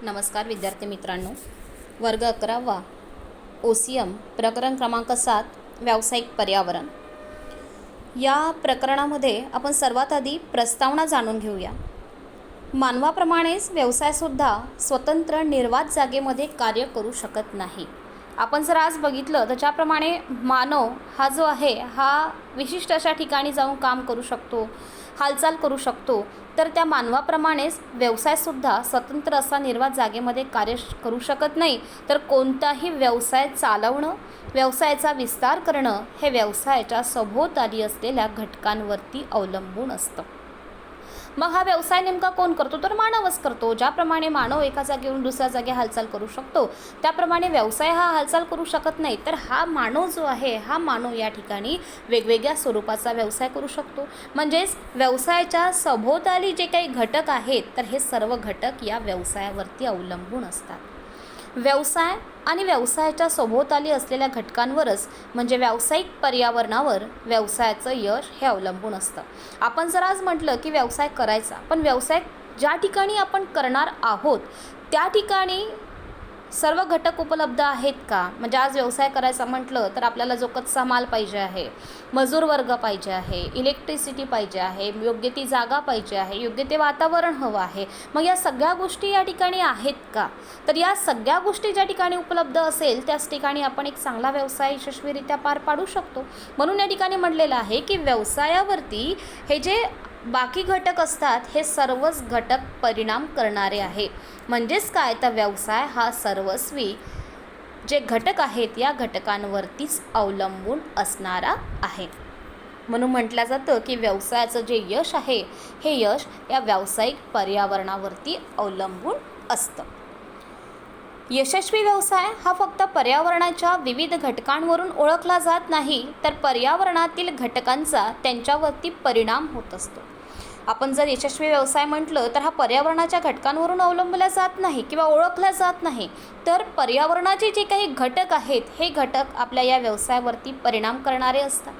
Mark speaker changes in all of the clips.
Speaker 1: नमस्कार विद्यार्थी मित्रांनो, वर्ग 11वा OCM प्रकरण क्रमांक 7 व्यावसायिक पर्यावरण. या प्रकरणामध्ये आपण सर्वात आधी प्रस्तावना जाणून घेऊया. मानवाप्रमाणेच व्यवसायसुद्धा स्वतंत्र निर्वात जागेमध्ये कार्य करू शकत नाही. आपण जर आज बघितलं तर ज्याप्रमाणे मानव हा जो आहे हा विशिष्ट अशा ठिकाणी जाऊन काम करू शकतो, हालचाल करू शकतो, तर त्या मानवाप्रमाणेच व्यवसायसुद्धा स्वतंत्र असा निर्वात जागेमध्ये कार्य करू शकत नाही. तर कोणताही व्यवसाय चालवणं, व्यवसायाचा विस्तार करणं हे व्यवसायाच्या सभोवताली असलेल्या घटकांवरती अवलंबून असतं. मग हा व्यवसाय नेमका कोण करतो? तर मानवच करतो. ज्याप्रमाणे मानव एका जागेवरून दुसऱ्या जागी हालचाल करू शकतो, त्याप्रमाणे व्यवसाय हा हालचाल करू शकत नाही. तर हा मानव जो आहे, हा मानव या ठिकाणी वेगवेगळ्या स्वरूपाचा व्यवसाय करू शकतो. म्हणजेच व्यवसायाच्या सभोवताली जे काही घटक आहेत, तर हे सर्व घटक या व्यवसायावरती अवलंबून असतात. व्यवसाय आणि व्यवसायाच्या सभोवताली असलेल्या घटकांवरच म्हणजे व्यावसायिक पर्यावरणावर व्यवसायाचं यश हे अवलंबून असतं. आपण जर आज म्हटलं की व्यवसाय करायचा, पण व्यवसाय ज्या ठिकाणी आपण करणार आहोत त्या ठिकाणी सर्व घटक उपलब्ध आहेत का? म्हणजे आज व्यवसाय करायचा म्हटलं तर आपल्याला जो कच्चा माल पाहिजे आहे, मजूर वर्ग पाहिजे आहे, इलेक्ट्रिसिटी पाहिजे आहे, योग्य ती जागा पाहिजे आहे, योग्य ते वातावरण हवं आहे. मग या सगळ्या गोष्टी या ठिकाणी आहेत का? तर या सगळ्या गोष्टी ज्या ठिकाणी उपलब्ध असेल त्याच ठिकाणी आपण एक चांगला व्यवसाय यशस्वीरित्या पार पाडू शकतो. म्हणून या ठिकाणी म्हटलेलं आहे की व्यवसायावरती हे जे बाकी घटक असतात हे सर्वच घटक परिणाम करणारे आहे. म्हणजेच काय, तर व्यवसाय हा सर्वस्वी जे घटक आहेत या घटकांवरतीच अवलंबून असणारा आहे. म्हणून म्हटलं जातं की व्यवसायाचं जे यश आहे हे यश या व्यावसायिक पर्यावरणावरती अवलंबून असतं. यशस्वी व्यवसाय हा फक्त पर्यावरणाच्या विविध घटकांवरून ओळखला जात नाही, तर पर्यावरणातील घटकांचा त्यांच्यावरती परिणाम होत असतो. आपण जर यशस्वी व्यवसाय म्हटलं तर हा पर्यावरणाच्या घटकांवरून अवलंबला जात नाही किंवा ओळखला जात नाही, तर पर्यावरणाचे जे काही घटक आहेत हे घटक आपल्या या व्यवसायावरती परिणाम करणारे असतात.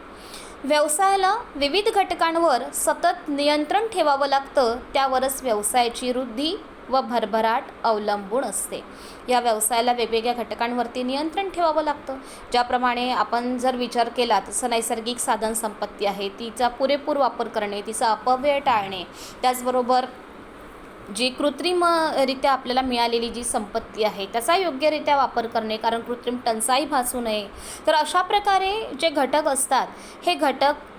Speaker 1: व्यवसायाला विविध घटकांवर सतत नियंत्रण ठेवावं लागतं, त्यावरच व्यवसायाची वृद्धी व भरभराट अवलंबून असते. या व्यवसायाला वेगवेगळ्या घटकांवरती नियंत्रण ठेवावं लागतं. ज्याप्रमाणे आपण जर विचार केला तसं नैसर्गिक साधन संपत्ती आहे, तिचा पुरेपूर वापर करणे, तिचा अपव्यय टाळणे, त्याचबरोबर जी कृत्रिमरित्या आपल्याला मिळालेली जी संपत्ती आहे त्याचा योग्यरित्या वापर करणे, कारण कृत्रिम टंचाई भासू नये. तर अशा प्रकारे जे घटक असतात हे घटक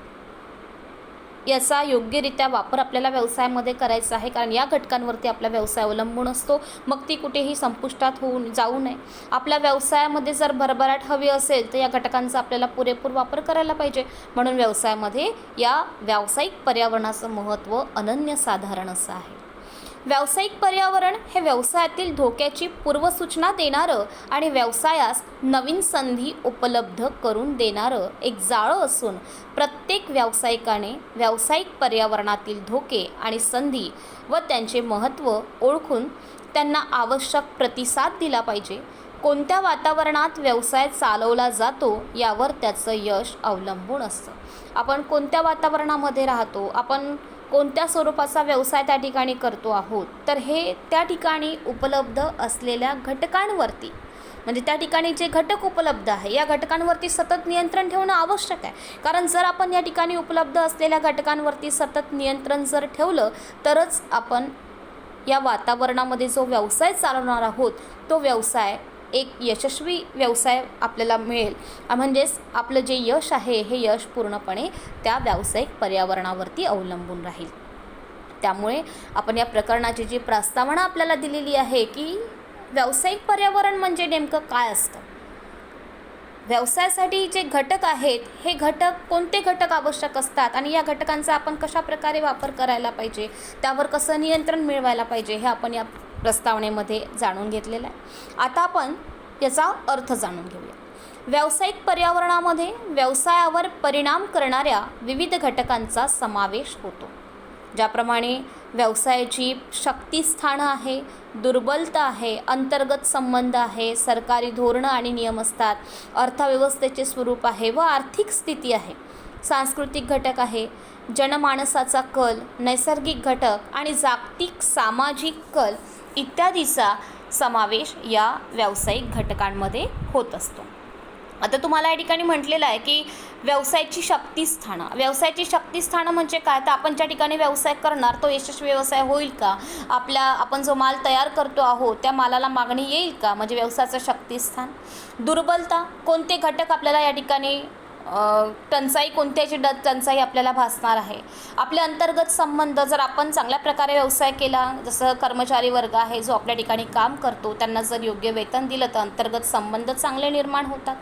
Speaker 1: याचा योग्यरित्या वापर आपल्याला व्यवसायामध्ये करायचा आहे, कारण या घटकांवरती आपला व्यवसाय अवलंबून असतो. मग ती कुठेही संपुष्टात होऊन जाऊ नये. आपल्या व्यवसायामध्ये जर भरभराट हवी असेल तर या घटकांचा आपल्याला पुरेपूर वापर करायला पाहिजे. म्हणून व्यवसायामध्ये या व्यावसायिक पर्यावरणाचं महत्त्व अनन्यसाधारण असं आहे. व्यावसायिक पर्यावरण हे व्यवसायातील धोक्याची पूर्वसूचना देणारं आणि व्यवसायास नवीन संधी उपलब्ध करून देणारं एक जाळं असून प्रत्येक व्यावसायिकाने व्यावसायिक पर्यावरणातील धोके आणि संधी व त्यांचे महत्त्व ओळखून त्यांना आवश्यक प्रतिसाद दिला पाहिजे. कोणत्या वातावरणात व्यवसाय चालवला जातो यावर त्याचं यश अवलंबून असतं. आपण कोणत्या वातावरणामध्ये राहतो, आपण कोणत्या स्वरूपाचा व्यवसाय त्या ठिकाणी करतो आहोत, तर हे त्या ठिकाणी उपलब्ध असलेल्या घटकांवरती म्हणजे त्या ठिकाणी जे घटक उपलब्ध आहे या घटकांवरती सतत नियंत्रण ठेवणं आवश्यक आहे. कारण जर आपण या ठिकाणी उपलब्ध असलेल्या घटकांवरती सतत नियंत्रण जर ठेवलं तरच आपण या वातावरणामध्ये जो व्यवसाय चालवणार आहोत तो व्यवसाय एक यशस्वी व्यवसाय आपल्याला मिळेल. म्हणजेच आपलं जे यश आहे हे यश पूर्णपणे त्या व्यावसायिक पर्यावरणावरती अवलंबून राहील. त्यामुळे आपण या प्रकरणाची जी प्रस्तावना आपल्याला दिलेली आहे की व्यावसायिक पर्यावरण म्हणजे नेमकं काय असतं, व्यवसायासाठी जे घटक आहेत हे घटक कोणते घटक आवश्यक असतात आणि या घटकांचा आपण कशा प्रकारे वापर करायला पाहिजे, त्यावर कसं नियंत्रण मिळवायला पाहिजे हे आपण या प्रस्तावनेमध्ये जाणून घेतलेलं आहे. आता आपण याचा अर्थ जाणून घेऊया. व्यावसायिक पर्यावरणामध्ये व्यवसायावर परिणाम करणाऱ्या विविध घटकांचा समावेश होतो. ज्याप्रमाणे व्यवसायाची शक्तिस्थानं आहे, दुर्बलता आहे, अंतर्गत संबंध आहे, सरकारी धोरणं आणि नियम असतात, अर्थव्यवस्थेचे स्वरूप आहे व आर्थिक स्थिती आहे, सांस्कृतिक घटक आहे, जनमानसाचा कल, नैसर्गिक घटक आणि जागतिक सामाजिक कल इत्यादीचा समावेश या व्यावसायिक घटकांमध्ये होत असतो. आता तुम्हाला या ठिकाणी म्हटलेलं आहे की व्यवसायाची शक्तिस्थानं. व्यवसायाची शक्तिस्थानं म्हणजे काय, तर आपण ज्या ठिकाणी व्यवसाय करणार तो यशस्वी व्यवसाय होईल का, आपण जो माल तयार करतो आहोत त्या मालाला मागणी येईल का, म्हणजे व्यवसायाचं शक्तिस्थान. दुर्बलता, कोणते घटक आपल्याला या ठिकाणी टंचाई, कोणत्याची टंचाई आपल्याला भासणार आहे. आपले अंतर्गत संबंध, जर आपण चांगल्या प्रकारे व्यवसाय केला, जसं कर्मचारी वर्ग आहे जो आपल्या ठिकाणी काम करतो त्यांना जर योग्य वेतन दिलं तर अंतर्गत संबंध चांगले निर्माण होतात.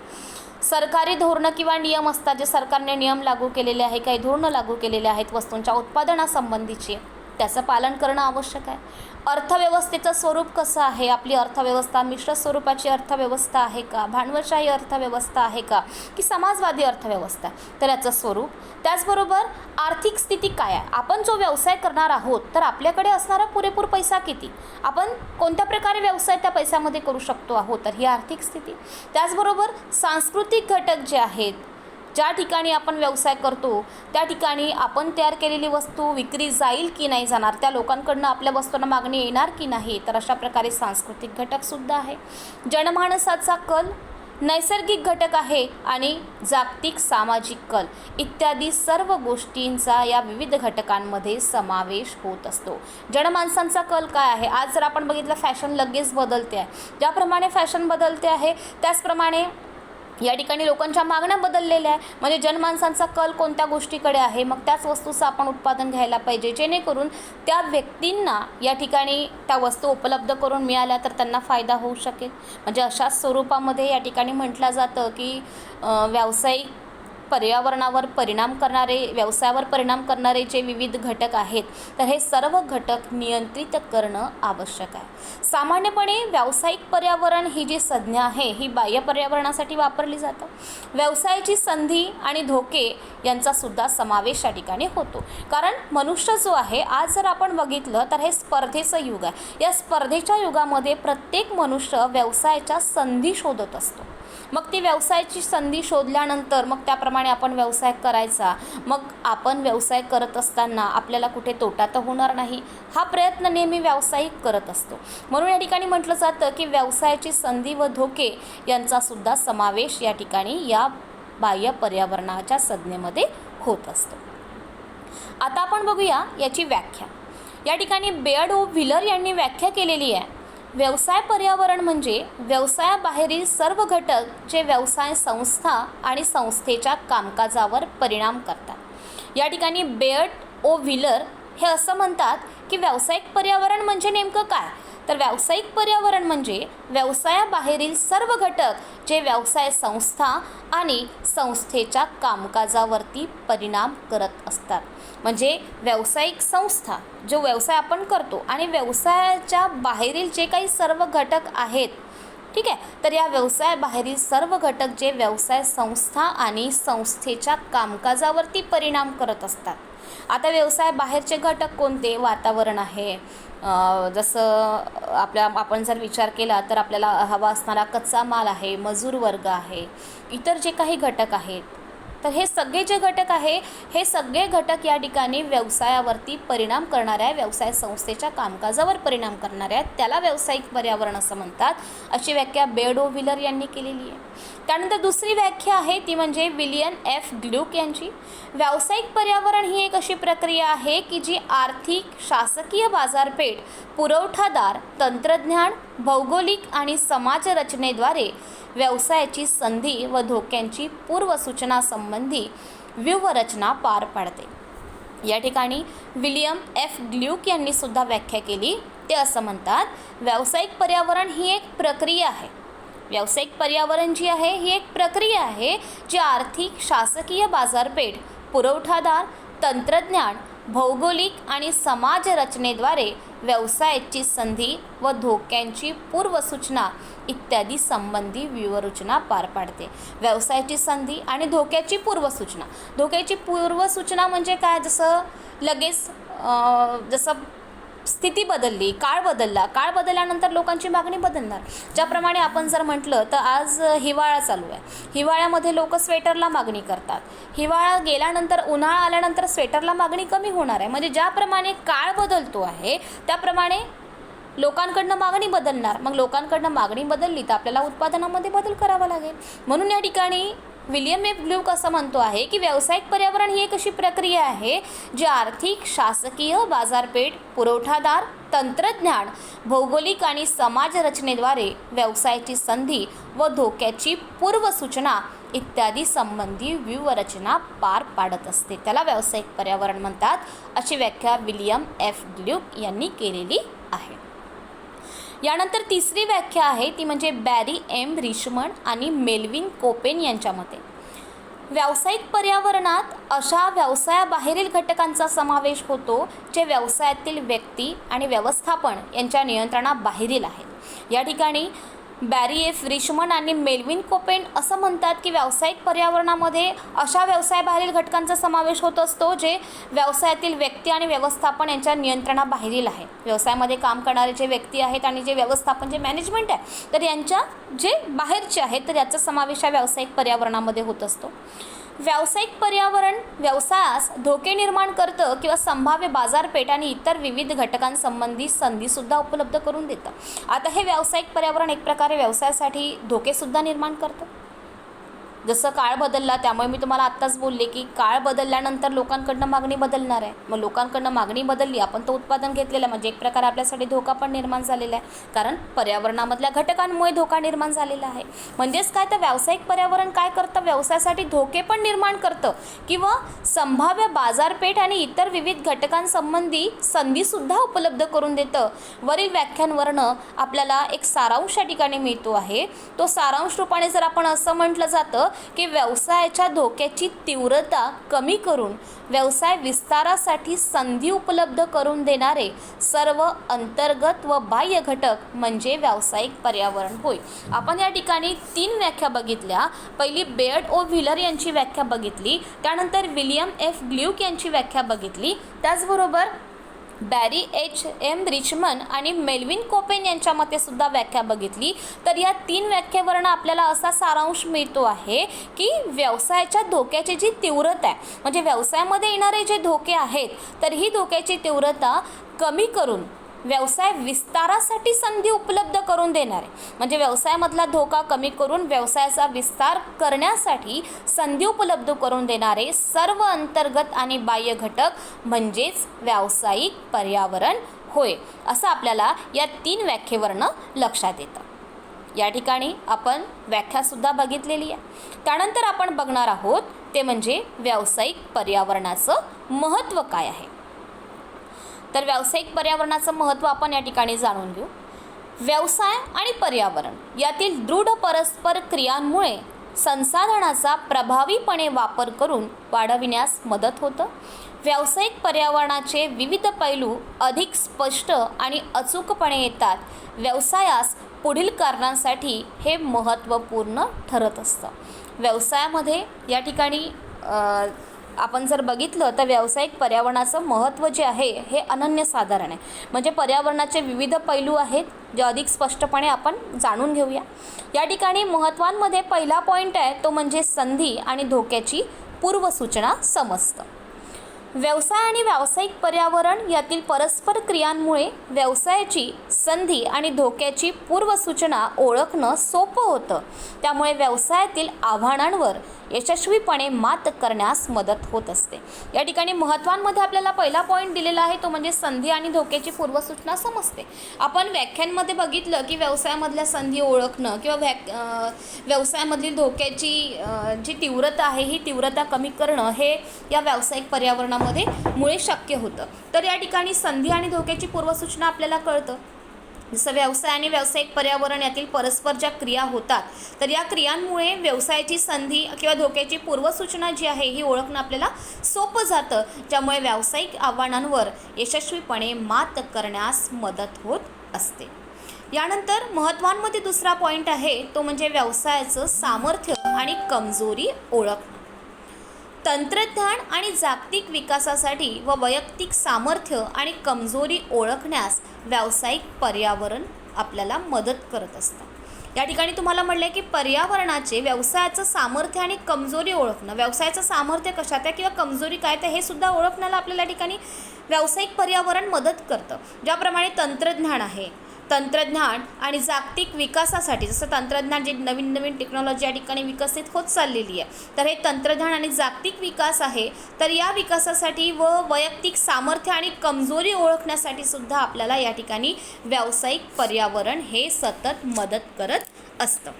Speaker 1: सरकारी धोरणं किंवा नियम असतात, जे सरकारने नियम लागू केलेले आहे, काही धोरणं लागू केलेले आहेत वस्तूंच्या उत्पादनासंबंधीचे, त्याचं पालन करणं आवश्यक आहे. अर्थव्यवस्थेचं स्वरूप कसं आहे, आपली अर्थव्यवस्था मिश्र स्वरूपाची अर्थव्यवस्था आहे का, भांडवलशाही अर्थव्यवस्था आहे का, की समाजवादी अर्थव्यवस्था, तर याचं स्वरूप. त्याचबरोबर आर्थिक स्थिती काय आहे, आपण जो व्यवसाय करणार आहोत तर आपल्याकडे असणारा पुरेपूर पैसा किती, आपण कोणत्या प्रकारे व्यवसाय त्या पैशामध्ये करू शकतो आहोत, तर ही आर्थिक स्थिती. त्याचबरोबर सांस्कृतिक घटक जे आहेत, ज्या ठिकाणी आपण व्यवसाय करतो त्या ठिकाणी आपण तयार केलेली वस्तू विक्री जाईल की नाही जाणार, त्या लोकांकडनं आपल्या वस्तूंना मागणी येणार की नाही, तर अशा प्रकारे सांस्कृतिक घटकसुद्धा आहे. जनमानसाचा कल, नैसर्गिक घटक आहे आणि जागतिक सामाजिक कल इत्यादी सर्व गोष्टींचा या विविध घटकांमध्ये समावेश होत असतो. जनमानसांचा कल काय आहे, आज जर आपण बघितलं फॅशन लगेच बदलते आहे, ज्याप्रमाणे फॅशन बदलते आहे त्याचप्रमाणे या ठिकाणी लोकांच्या मागण्या बदललेल्या आहे. म्हणजे जनमानसांचा कल कोणत्या गोष्टीकडे आहे, मग त्याच वस्तूचं आपण उत्पादन घ्यायला पाहिजे, जेणेकरून त्या व्यक्तींना या ठिकाणी त्या वस्तू उपलब्ध करून मिळाल्या तर त्यांना फायदा होऊ शकेल. म्हणजे अशाच स्वरूपामध्ये या ठिकाणी म्हटलं जातं की व्यावसायिक पर्यावरणावर परिणाम करणारे, व्यवसायावर परिणाम करणारे जे विविध घटक आहेत तर हे सर्व घटक नियंत्रित करणं आवश्यक आहे. सामान्यपणे व्यावसायिक पर्यावरण ही जी संज्ञा आहे ही बाह्य पर्यावरणासाठी वापरली जातं. व्यवसायाची संधी आणि धोके यांचा सुद्धा समावेश या ठिकाणी होतो. कारण मनुष्य जो आहे, आज जर आपण बघितलं तर हे स्पर्धेचं युग आहे. या स्पर्धेच्या युगामध्ये प्रत्येक मनुष्य व्यवसायाच्या संधी शोधत असतो. मग ती व्यवसायाची संधी शोधल्यानंतर मग त्याप्रमाणे आपण व्यवसाय करायचा. मग आपण व्यवसाय करत असताना आपल्याला कुठे तोटा तर होणार नाही, हा प्रयत्न नेहमी व्यावसायिक करत असतो. म्हणून या ठिकाणी म्हटलं जातं की व्यवसायाची संधी व धोके यांचा सुद्धा समावेश या ठिकाणी या बाह्य पर्यावरणाच्या संज्ञेमध्ये होत असतो. आता आपण बघूया याची व्याख्या. या ठिकाणी बेअर्ड ओ व्हिलर यांनी व्याख्या केलेली आहे. व्यवसाय पर्यावरण म्हणजे व्यवसायाबाहेरील सर्व घटक जे व्यवसाय संस्था आणि संस्थेच्या कामकाजावर परिणाम करतात. या ठिकाणी बेअर्ड ओ व्हिलर हे असं म्हणतात की व्यावसायिक पर्यावरण म्हणजे नेमकं काय, तर व्यावसायिक पर्यावरण म्हणजे व्यवसायाबाहेरील सर्व घटक जे व्यवसाय संस्था आणि संस्थेच्या कामकाजावरती परिणाम करत असतात. म्हणजे व्यावसायिक संस्था, जो व्यवसाय आपण करतो, आणि व्यवसायाच्या बाहेरील जे काही सर्व घटक आहेत, ठीक आहे, तर या व्यवसायाबाहेरील सर्व घटक जे व्यवसाय संस्था आणि संस्थेच्या कामकाजावरती परिणाम करत असतात. आता व्यवसाय बाहेरचे घटक कोणते, वातावरण आहे, जसं आपण जर विचार केला तर आपल्याला हवा असणारा कच्चा माल आहे, मजूर वर्ग आहे, इतर जे काही घटक आहेत, तर हे सगळे जे घटक आहे हे सगळे घटक या ठिकाणी व्यवसायावरती परिणाम करणाऱ्या, व्यवसाय संस्थेच्या कामकाजावर परिणाम करणाऱ्या, त्याला व्यावसायिक पर्यावरण असं म्हणतात. अशी व्याख्या बेअर्ड ओ व्हिलर यांनी केलेली आहे. त्यानंतर दुसरी व्याख्या आहे ती म्हणजे विलियम एफ ग्लुक यांची. व्यावसायिक पर्यावरण ही एक अशी प्रक्रिया आहे की जी आर्थिक, शासकीय बाजारपेठ, पुरवठादार, तंत्रज्ञान, भौगोलिक आणि समाज रचनेद्वारे व्यवसायाची संधी व धोक्यांची पूर्वसूचनासंबंधी व्यूहरचना पार पाडते. या ठिकाणी विलियम एफ ग्लुक यांनी सुद्धा व्याख्या केली. ते असं म्हणतात, व्यावसायिक पर्यावरण ही एक प्रक्रिया आहे. व्यावसायिक पर्यावरण जी आहे ही एक प्रक्रिया आहे जी आर्थिक, शासकीय बाजारपेठ, पुरवठादार, तंत्रज्ञान, भौगोलिक आणि समाज रचनेद्वारे व्यवसायाची संधी व धोक्यांची पूर्वसूचना इत्यादी संबंधी व्यूहरचना पार पाडते. व्यवसायाची संधी आणि धोक्याची पूर्वसूचना. धोक्याची पूर्वसूचना म्हणजे काय, जसं लगेच जसं स्थिती बदलली, काळ बदलल्यानंतर लोकांची मागणी बदलणार. ज्याप्रमाणे आपण जर म्हटलं तर आज हिवाळा चालू आहे, हिवाळ्यामध्ये लोक स्वेटरला मागणी करतात. हिवाळा गेल्यानंतर, उन्हाळा आल्यानंतर स्वेटरला मागणी कमी होणार आहे. म्हणजे ज्याप्रमाणे काळ बदलतो आहे त्याप्रमाणे लोकांकडनं मागणी बदलणार, मग लोकांकडनं मागणी बदलली तर आपल्याला उत्पादनामध्ये बदल करावा लागेल. म्हणून या ठिकाणी विलियम एफ ग्ल्यूक असं म्हणतो आहे की व्यावसायिक पर्यावरण ही एक अशी प्रक्रिया आहे जी आर्थिक, शासकीय, बाजारपेठ, पुरवठादार, तंत्रज्ञान, भौगोलिक आणि समाज रचनेद्वारे व्यवसायाची संधी व धोक्याची पूर्वसूचना इत्यादी संबंधी व्यूहरचना पार पाडत असते. त्याला व्यावसायिक पर्यावरण म्हणतात, अशी व्याख्या विलियम एफ ग्ल्यूक यांनी केलेली आहे. यानंतर तिसरी व्याख्या आहे ती म्हणजे बॅरी एम रिचमंड आणि मेल्विन कोपेन यांच्या मते व्यावसायिक पर्यावरणात अशा व्यवसायाबाहेरील घटकांचा समावेश होतो जे व्यवसायातील व्यक्ती आणि व्यवस्थापन यांच्या नियंत्रणाबाहेरील आहेत. या ठिकाणी बॅरी एफ रिचमंड आणि मेल्विन कोपेन असं म्हणतात की व्यावसायिक पर्यावरणामध्ये अशा व्यवसायाबाहेरील घटकांचा समावेश होत असतो जे व्यवसायातील व्यक्ती आणि व्यवस्थापन यांच्या नियंत्रणाबाहेरील आहे. व्यवसायामध्ये काम करणारे जे व्यक्ती आहेत आणि जे व्यवस्थापन, जे मॅनेजमेंट आहे, तर यांच्या जे बाहेरचे आहेत, तर याचा समावेश हा व्यावसायिक पर्यावरणामध्ये होत असतो. व्यावसायिक पर्यावरण व्यवसायास धोके निर्माण करतं किंवा संभाव्य बाजारपेठ आणि इतर विविध घटकांसंबंधी संधीसुद्धा उपलब्ध करून देतं. आता हे व्यावसायिक पर्यावरण एक प्रकारे व्यवसायासाठी धोकेसुद्धा निर्माण करतं. जसं काळ बदलला, त्यामुळे मी तुम्हाला आत्ताच बोलले की काळ बदलल्यानंतर लोकांकडनं मागणी बदलणार आहे. मग लोकांकडनं मागणी बदलली, आपण तो उत्पादन घेतलेलं, म्हणजे एक प्रकारे आपल्यासाठी धोका पण निर्माण झालेला आहे, कारण पर्यावरणामधल्या घटकांमुळे धोका निर्माण झालेला आहे. म्हणजेच काय, तर व्यावसायिक पर्यावरण काय करतं, व्यवसायासाठी धोके पण निर्माण करतं किंवा संभाव्य बाजारपेठ आणि इतर विविध घटकांसंबंधी संधीसुद्धा उपलब्ध करून देतं. वरील व्याख्यांवरनं आपल्याला एक सारांश या ठिकाणी मिळतो आहे. तो सारांश रूपाने जर आपण असं म्हटलं जातं की व्यवसायाच्या धोक्याची तीव्रता कमी करून व्यवसाय विस्तारासाठी संधी उपलब्ध करून देणारे सर्व अंतर्गत व बाह्य घटक म्हणजे व्यावसायिक पर्यावरण होय. आपण या ठिकाणी 3 व्याख्या बघितल्या. पहिली बेअर्ड ओ व्हीलर यांची व्याख्या बघितली, त्यानंतर विलियम एफ ग्ल्यूक यांची व्याख्या बघितली, त्याचबरोबर बॅरी एच एम रिचमंड आणि मेल्विन कोपेन यांच्या मते सुद्धा व्याख्या बघितली. तर या 3 व्याख्येवरनं आपल्याला असा सारांश मिळतो आहे की व्यवसायाच्या धोक्याची जी तीव्रता आहे, म्हणजे व्यवसायामध्ये येणारे जे धोके आहेत, तर ही धोक्याची तीव्रता कमी करून व्यवसाय विस्तारासाठी संधी उपलब्ध करून देणारे, म्हणजे व्यवसायामधला धोका कमी करून व्यवसायाचा विस्तार करण्यासाठी संधी उपलब्ध करून देणारे सर्व अंतर्गत आणि बाह्य घटक म्हणजेच व्यावसायिक पर्यावरण होय, असं आपल्याला या 3 व्याख्येवरनं लक्षात येतं. या ठिकाणी आपण व्याख्यासुद्धा बघितलेली आहे. त्यानंतर आपण बघणार आहोत ते म्हणजे व्यावसायिक पर्यावरणाचं महत्त्व काय आहे. तर व्यावसायिक पर्यावरणाचं महत्त्व आपण या ठिकाणी जाणून घेऊ. व्यवसाय आणि पर्यावरण यातील दृढ परस्पर क्रियांमुळे संसाधनाचा प्रभावीपणे वापर करून वाढविण्यास मदत होतं. व्यावसायिक पर्यावरणाचे विविध पैलू अधिक स्पष्ट आणि अचूकपणे येतात. व्यवसायास पुढील कारणांसाठी हे महत्त्वपूर्ण ठरत असतं. व्यवसायामध्ये या ठिकाणी आपण जर बघितलं तर व्यावसायिक पर्यावरणाचं महत्त्व जे आहे हे अनन्यसाधारण आहे. म्हणजे पर्यावरणाचे विविध पैलू आहेत जे अधिक स्पष्टपणे आपण जाणून घेऊया. या ठिकाणी महत्त्वांमध्ये पहिला पॉईंट आहे तो म्हणजे संधी आणि धोक्याची पूर्वसूचना समजतं. व्यवसाय आणि व्यावसायिक पर्यावरण यातील परस्पर क्रियांमुळे व्यवसायाची संधी आणि धोक्याची पूर्वसूचना ओळखणं सोपं होतं. त्यामुळे व्यवसायातील आव्हानांवर यशस्वीपणे मात करण्यास मदत होत असते. या ठिकाणी महत्त्वांमध्ये आपल्याला पहिला पॉईंट दिलेला आहे तो म्हणजे संधी आणि धोक्याची पूर्वसूचना समजते. आपण व्याख्यांमध्ये बघितलं की व्यवसायामधल्या संधी ओळखणं किंवा व्यवसायामधील धोक्याची जी तीव्रता आहे ही तीव्रता कमी करणं हे या व्यावसायिक पर्यावरणामध्ये मुळे शक्य होतं. तर या ठिकाणी संधी आणि धोक्याची पूर्वसूचना आपल्याला कळतं. जसं व्यवसाय आणि व्यावसायिक पर्यावरण यातील परस्पर ज्या क्रिया होतात तर या क्रियांमुळे व्यवसायाची संधी किंवा धोक्याची पूर्वसूचना जी आहे ही ओळखणं आपल्याला सोपं जातं, ज्यामुळे व्यावसायिक आव्हानांवर यशस्वीपणे मात करण्यास मदत होत असते. यानंतर महत्त्वांमध्ये दुसरा पॉईंट आहे तो म्हणजे व्यवसायाचं सामर्थ्य आणि कमजोरी ओळखणं. तंत्रज्ञान आणि जागतिक विकासासाठी व वैयक्तिक सामर्थ्य आणि कमजोरी ओळखण्यास व्यावसायिक पर्यावरण आपल्याला मदत करत असतं. या ठिकाणी तुम्हाला म्हटलं आहे की पर्यावरणाचे व्यवसायाचं सामर्थ्य आणि कमजोरी ओळखणं, व्यवसायाचं सामर्थ्य कशात आहे किंवा कमजोरी काय ते हे सुद्धा ओळखण्याला आपल्याला या ठिकाणी व्यावसायिक पर्यावरण मदत करतं. ज्याप्रमाणे तंत्रज्ञान आहे, तंत्रज्ञान आणि जागतिक विकासासाठी, जसं तंत्रज्ञान जे नवीन नवीन टेक्नॉलॉजी या ठिकाणी विकसित होत चाललेली आहे, तर हे तंत्रज्ञान आणि जागतिक विकास आहे, तर या विकासासाठी व वैयक्तिक सामर्थ्य आणि कमजोरी ओळखण्यासाठी सुद्धा आपल्याला या ठिकाणी व्यावसायिक पर्यावरण हे सतत मदत करत असतं.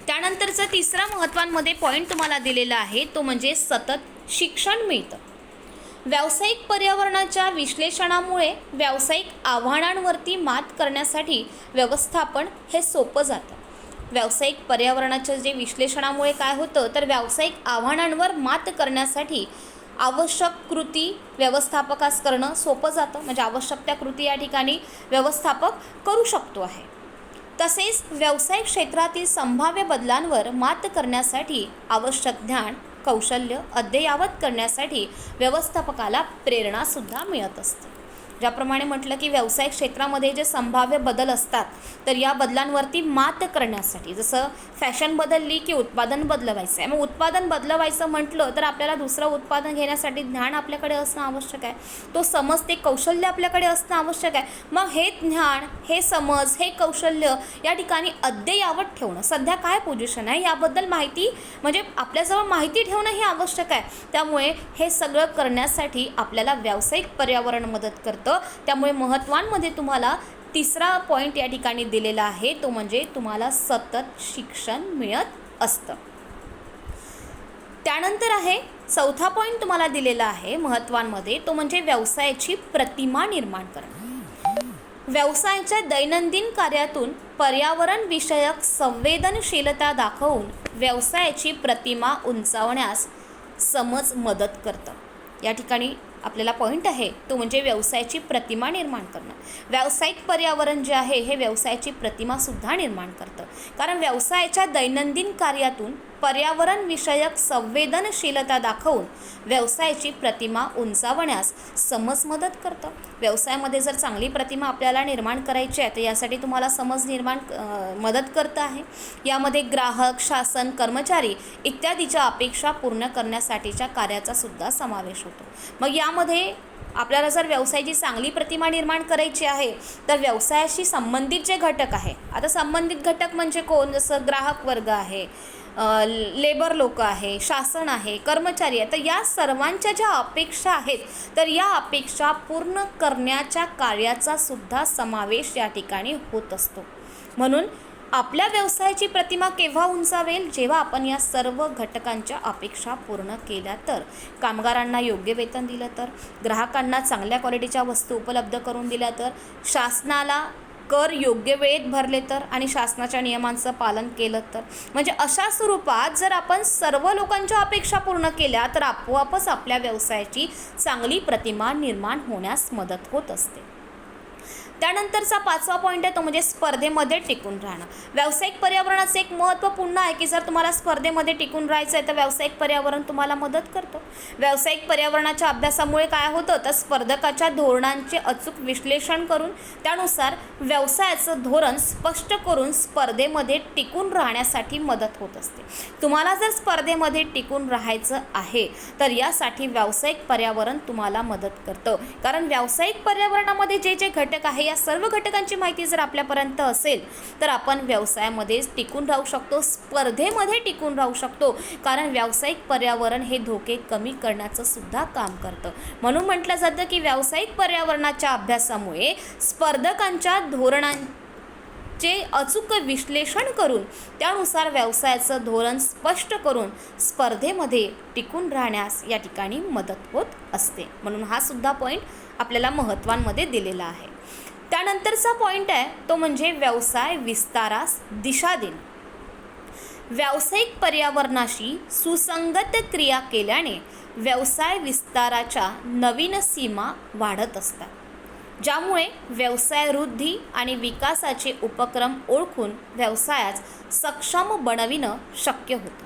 Speaker 1: त्यानंतरचा तिसरा महत्त्वांमध्ये पॉईंट तुम्हाला दिलेला आहे तो म्हणजे सतत शिक्षण मिळतं. व्यावसायिक पर्यावरणाच्या विश्लेषणामुळे व्यावसायिक आव्हानांवरती मात करण्यासाठी व्यवस्थापन हे सोपं जातं. व्यावसायिक पर्यावरणाच्या जे विश्लेषणामुळे काय होतं तर व्यावसायिक आव्हानांवर मात करण्यासाठी आवश्यक कृती व्यवस्थापकास करणं सोपं जातं. म्हणजे आवश्यक त्या कृती या ठिकाणी व्यवस्थापक करू शकतो आहे. तसेच व्यावसायिक क्षेत्रातील संभाव्य बदलांवर मात करण्यासाठी आवश्यक ज्ञान कौशल्य अद्ययावत करण्यासाठी व्यवस्थापकाला प्रेरणासुद्धा मिळत असते. ज्याप्रमाणे म्हटलं की व्यावसायिक क्षेत्रामध्ये जे संभाव्य बदल असतात तर या बदलांवरती मात करण्यासाठी, जसं फॅशन बदलली की उत्पादन बदलवायचं आहे, मग उत्पादन बदलवायचं म्हटलं तर आपल्याला दुसरं उत्पादन घेण्यासाठी ज्ञान आपल्याकडे असणं आवश्यक आहे, तो समज ते कौशल्य आपल्याकडे असणं आवश्यक आहे. मग हे ज्ञान, हे समज, हे कौशल्य या ठिकाणी अद्ययावत ठेवणं, सध्या काय पोझिशन आहे याबद्दल माहिती, म्हणजे आपल्याजवळ माहिती ठेवणं हे आवश्यक आहे. त्यामुळे हे सगळं करण्यासाठी आपल्याला व्यावसायिक पर्यावरण मदत करतं. त्यामुळे महत्त्वांमध्ये तुम्हाला तिसरा पॉईंट या ठिकाणी दिलेला आहे तो म्हणजे तुम्हाला सतत शिक्षण मिळत असतं. त्यानंतर आहे चौथा पॉईंट तुम्हाला दिलेला आहे महत्त्वांमध्ये तो म्हणजे व्यवसायाची प्रतिमा निर्माण करणं. व्यवसायाच्या दैनंदिन कार्यातून पर्यावरण विषयक संवेदनशीलता दाखवून व्यवसायाची प्रतिमा उंचावण्यास समज मदत करतं. या ठिकाणी आपल्याला पॉईंट आहे तो म्हणजे व्यवसायाची प्रतिमा निर्माण करणं. व्यावसायिक पर्यावरण जे आहे हे व्यवसायाची प्रतिमासुद्धा निर्माण करतं. कारण व्यवसायाच्या दैनंदिन कार्यातून पर्यावरण विषयक संवेदनशीलता दाखवून व्यवसायाची प्रतिमा उंचावण्यास समज मदत करतं. व्यवसायामध्ये जर चांगली प्रतिमा आपल्याला निर्माण करायची आहे तर यासाठी तुम्हाला समज निर्माण मदत करतं आहे. यामध्ये ग्राहक, शासन, कर्मचारी इत्यादीच्या अपेक्षा पूर्ण करण्यासाठीच्या कार्याचा सुद्धा समावेश होतो. मग यामध्ये आपल्याला जर व्यवसायाची चांगली प्रतिमा निर्माण करायची आहे तर व्यवसायाशी संबंधित जे घटक आहे, आता संबंधित घटक म्हणजे कोण, जसं ग्राहक वर्ग आहे, लेबर लोक आहे, शासन आहे, कर्मचारी आहे, तर या सर्वांच्या ज्या अपेक्षा आहेत तर या अपेक्षा पूर्ण करण्याच्या कार्याचा सुद्धा समावेश या ठिकाणी होत असतो. म्हणून आपल्या व्यवसायाची प्रतिमा केव्हा उंचावेल, जेव्हा आपण या सर्व घटकांच्या अपेक्षा पूर्ण केल्या तर, कामगारांना योग्य वेतन दिलं तर, ग्राहकांना चांगल्या क्वालिटीच्या वस्तू उपलब्ध करून दिल्या तर, शासनाला कर योग्य वेळेत भरले तर आणि शासनाच्या नियमांचं पालन केलं तर, म्हणजे अशा स्वरूपात जर आपण सर्व लोकांच्या अपेक्षा पूर्ण केल्या तर आपोआपच आपल्या व्यवसायाची चांगली प्रतिमा निर्माण होण्यास मदत होत असते. त्यानंतरचा पाचवा पॉईंट आहे तो म्हणजे स्पर्धेमध्ये टिकून राहणं. व्यावसायिक पर्यावरणाचं एक महत्त्व पुन्हा आहे की जर तुम्हाला स्पर्धेमध्ये टिकून राहायचं आहे तर व्यावसायिक पर्यावरण तुम्हाला मदत करतं. व्यावसायिक पर्यावरणाच्या अभ्यासामुळे काय होतं तर स्पर्धकाच्या धोरणांचे अचूक विश्लेषण करून त्यानुसार व्यवसायाचं धोरण स्पष्ट करून स्पर्धेमध्ये टिकून राहण्यासाठी मदत होत असते. तुम्हाला जर स्पर्धेमध्ये टिकून राहायचं आहे तर यासाठी व्यावसायिक पर्यावरण तुम्हाला मदत करतं. कारण व्यावसायिक पर्यावरणामध्ये जे जे घटक आहे या सर्व घटकांची माहिती जर आपल्यापर्यंत असेल तर आपण व्यवसायामध्ये टिकून राहू शकतो, स्पर्धेमध्ये टिकून राहू शकतो. कारण व्यावसायिक पर्यावरण हे धोके कमी करण्याचं सुद्धा काम करतं. म्हणून म्हटलं जातं की व्यावसायिक पर्यावरणाच्या अभ्यासामुळे स्पर्धकांच्या धोरणांचे अचूक विश्लेषण करून त्यानुसार व्यवसायाचं धोरण स्पष्ट करून स्पर्धेमध्ये टिकून राहण्यास या ठिकाणी मदत होत असते. म्हणून हा सुद्धा पॉईंट आपल्याला महत्त्वांमध्ये दिलेला आहे. त्यानंतरचा पॉईंट आहे तो म्हणजे व्यवसाय विस्तारास दिशा देणे. व्यावसायिक पर्यावरणाशी सुसंगत क्रिया केल्याने व्यवसाय विस्ताराच्या नवीन सीमा वाढत असतात, ज्यामुळे व्यवसाय वृद्धी आणि विकासाचे उपक्रम ओळखून व्यवसायास सक्षम बनविणं शक्य होतं.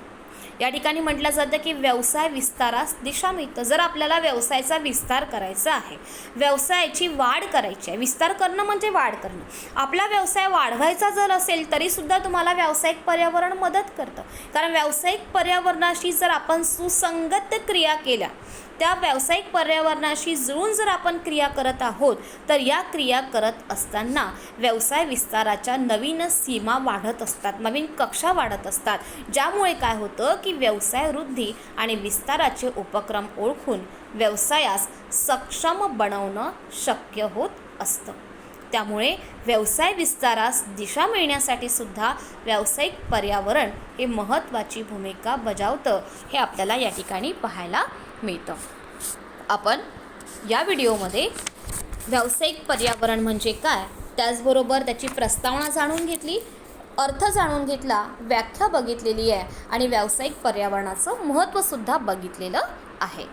Speaker 1: या ठिकाणी म्हटलं जातं की व्यवसाय विस्तारास दिशा मिळतं. जर आपल्याला व्यवसायाचा विस्तार करायचा आहे, व्यवसायाची वाढ करायची आहे, विस्तार करणं म्हणजे वाढ करणं, आपला व्यवसाय वाढवायचा जर असेल तरीसुद्धा तुम्हाला व्यावसायिक पर्यावरण मदत करतं. कारण व्यावसायिक पर्यावरणाशी जर आपण सुसंगत क्रिया केल्या, त्या व्यावसायिक पर्यावरणाशी जुळून जर आपण क्रिया करत आहोत, तर या क्रिया करत असताना व्यवसाय विस्ताराच्या नवीन सीमा वाढत असतात, नवीन कक्षा वाढत असतात, ज्यामुळे काय होतं की व्यवसाय वृद्धी आणि विस्ताराचे उपक्रम ओळखून व्यवसायास सक्षम बनवणं शक्य होत असतं. त्यामुळे व्यवसाय विस्तारास दिशा मिळण्यासाठी सुद्धा व्यावसायिक पर्यावरण हे महत्त्वाची भूमिका बजावतं, हे आपल्याला या ठिकाणी पाहायला मिळतं. आपण या व्हिडिओमध्ये व्यावसायिक पर्यावरण म्हणजे काय, त्याचबरोबर त्याची प्रस्तावना जाणून घेतली, अर्थ जाणून घेतला, व्याख्या बघितलेली आहे आणि व्यावसायिक पर्यावरणाचं महत्त्वसुद्धा बघितलेलं आहे.